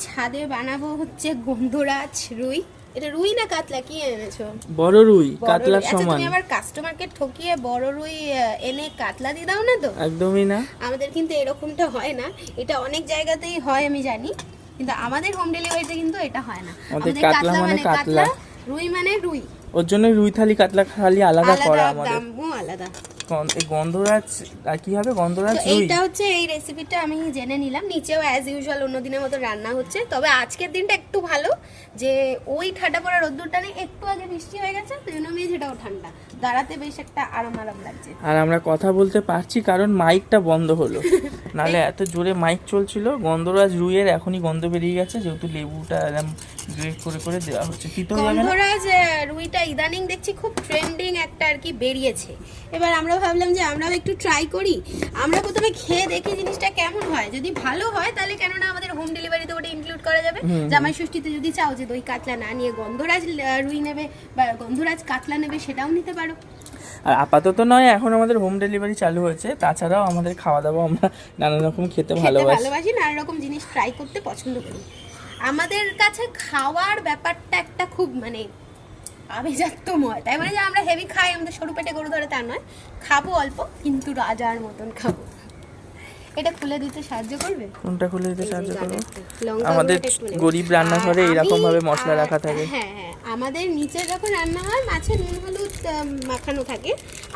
ছাদে বানাবো হচ্ছে গন্ধরাজ রুই। এটা রুই না কাতলা কি এনেছো? বড় রুই, কাতলার সমান। তুমি আবার কাস্টমারকে ঠকিয়ে বড় রুই এনে কাতলা দিয়ে দাও না তো? একদমই না। আমাদের কিন্তু এরকমটা হয় না। এটা অনেক জায়গাতেই হয় আমি জানি, কিন্তু আমাদের হোম ডেলিভারিতে কিন্তু এটা হয় না। আমাদের কাতলা মানে কাতলা, রুই মানে রুই। ওর জন্য রুই থালি কাতলা থালি আলাদা করা আমাদের। দামও আলাদা। গন্ধরাজ আর কি হবে? গন্ধরাজ রুই। এইটা হচ্ছে এই রেসিপিটা আমি জেনে নিলাম। নিচেও অ্যাজ ইউজুয়াল অন্য দিনের মতো রান্না হচ্ছে, তবে আজকের দিনটা একটু ভালো যে ওই ঠান্ডা পড়া রোদ্দুরটা নেই, একটু আগে বৃষ্টি হয়ে গেছে, তো জন্য মেঝেটাও ঠান্ডা, দাঁড়াতে বেশ একটা আরাম লাগছে। আর আমরা কথা বলতে পারছি কারণ মাইকটা বন্ধ হলো, নালে এত জোরে মাইক চলছিল। গন্ধরাজ রুইয়ের এখনই গন্ধ বেরিয়ে গেছে, যেহেতু লেবুটা একদম গ্রেট করে করে দেওয়া হচ্ছে। গন্ধরাজ রুইটা ইদানিং দেখছি খুব ট্রেন্ডিং একটা আর কি বেরিয়েছে। এবার আমরা ভাবলাম যে আমরাও একটু ট্রাই করি। আমরা প্রথমে খেয়ে দেখি জিনিসটা কেমন হয়, যদি ভালো হয় তাহলে কেননা আমাদের হোম ডেলিভারিতে ওটা ইনক্লুড করা যাবে। জামাই ষষ্ঠীতে যদি চাও যে দই কাতলা না নিয়ে গন্ধরাজ রুই নেবে বা গন্ধরাজ কাতলা নেবে, সেটাও নিতে পারো। আর আপাতত নয়, এখন আমাদের হোম ডেলিভারি চালু হয়েছে। তাছাড়াও আমাদের খাওয়া দাওয়া আমরা নানা রকম খেতে ভালোবাসি, নানা রকম জিনিস ট্রাই করতে পছন্দ করি। আমাদের কাছে খাওয়ার ব্যাপারটা একটা খুব মানে আভিজাত্যময়, তাই মানে যে আমরা হেভি খাই, আমাদের সরু পেটে গরু ধরে তা নয়, খাবো অল্প কিন্তু রাজার মতন খাবো। এটা খুলে দিতে সাহায্য করবে? কোনটা খুলে দিতে সাহায্য করবে? আমাদের গরিব রান্নাঘরে এরকম ভাবে মশলা রাখা থাকে। হ্যাঁ হ্যাঁ, আমাদের নিচে যখন রান্না হয় মাছে নুন হলুদ মাখানো থাকে।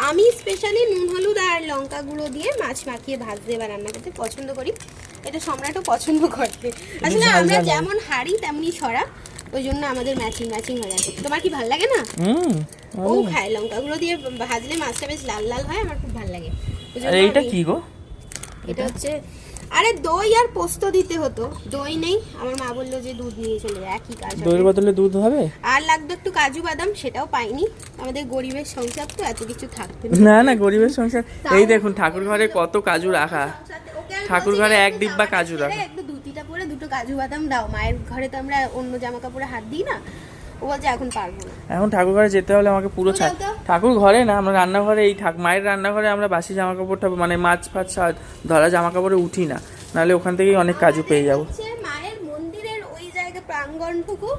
আমি স্পেশালি নুন হলুদ আর লঙ্কা গুঁড়ো দিয়ে মাছ মাখিয়ে ভাজতে বা রান্না করতে পছন্দ করি। এটা সম্রাটও পছন্দ করে। আসলে আমরা যেমন হাড়ি তেমনি সরা, ওই জন্য আমাদের ম্যাচিং হয়ে যাচ্ছে। তোমার কি ভালো লাগে না? ও খায় লঙ্কা গুঁড়ো দিয়ে ভাজলে মাছটা বেশ লাল লাল হয়, আমার খুব ভালো লাগে। এইটা কি গো? এটা হচ্ছে, আরে দই আর পোস্ত দিতে হতো, দই নেই। আমার মা বললো যে দুধ নিয়ে চলে যায়, একই কাজ। দইয়ের বদলে দুধ হবে? আর লাগবে একটু কাজু বাদাম, সেটাও পাইনি। আমাদের গরিবের সংসার তো এত কিছু থাকবে না। না গরিবের সংসার। এই দেখুন ঠাকুর ঘরে কত কাজু রাখা, ঠাকুর ঘরে এক ডিব্বা কাজু রাখা। একটু ধুতিটা পরে দুটো কাজু বাদাম দাও। মায়ের ঘরে তো আমরা অন্য জামা কাপড়ে হাত দিই না, ও বলছে এখন পারবো না। এখন ঠাকুর ঘরে যেতে হলে আমাকে পুরো ঠাকুর ঘরে না, আমরা রান্নাঘরে, এই মায়ের রান্নাঘরে আমরা বাসি জামা কাপড়টা মানে মাছ ফাছ ধরা জামা কাপড়ে উঠি না, নাহলে ওখান থেকেই অনেক কাজু পেয়ে যাবো। মায়ের মন্দিরের ওই জায়গা প্রাঙ্গণটুকু,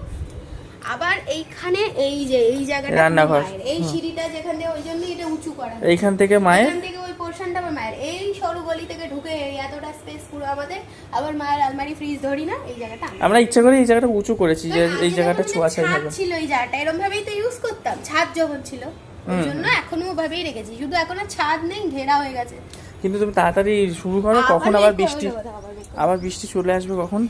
আবার এইখানে এই যে এই জায়গাটা রান্নাঘর, এই সিঁড়িটা যেখানে, ওই জন্য এটা উঁচু করা। এইখান থেকে মায়ের, এখান থেকে ওই পোরশনটা মায়ের, এই সরু গলি থেকে ঢুকে এতটা স্পেস পুরো আমাদের। আবার মায়ের আলমারি ফ্রিজ ধরি না, এই জায়গাটা আমরা ইচ্ছা করে এই জায়গাটা উঁচু করেছি যে এই জায়গাটা ছোঁয়াছাই হবে। ছিল এই জায়গাটা, এরকম ভাবেই তো ইউজ করতাম ছাদ যখন ছিল, ওই জন্য এখনো ওভাবেই রেখেছি। শুধু এখন আর ছাদ নেই, ঘেরা হয়ে গেছে। কিন্তু তুমি তাড়াতাড়ি শুরু করো, কখন আবার বৃষ্টি চলে আসবে কখন।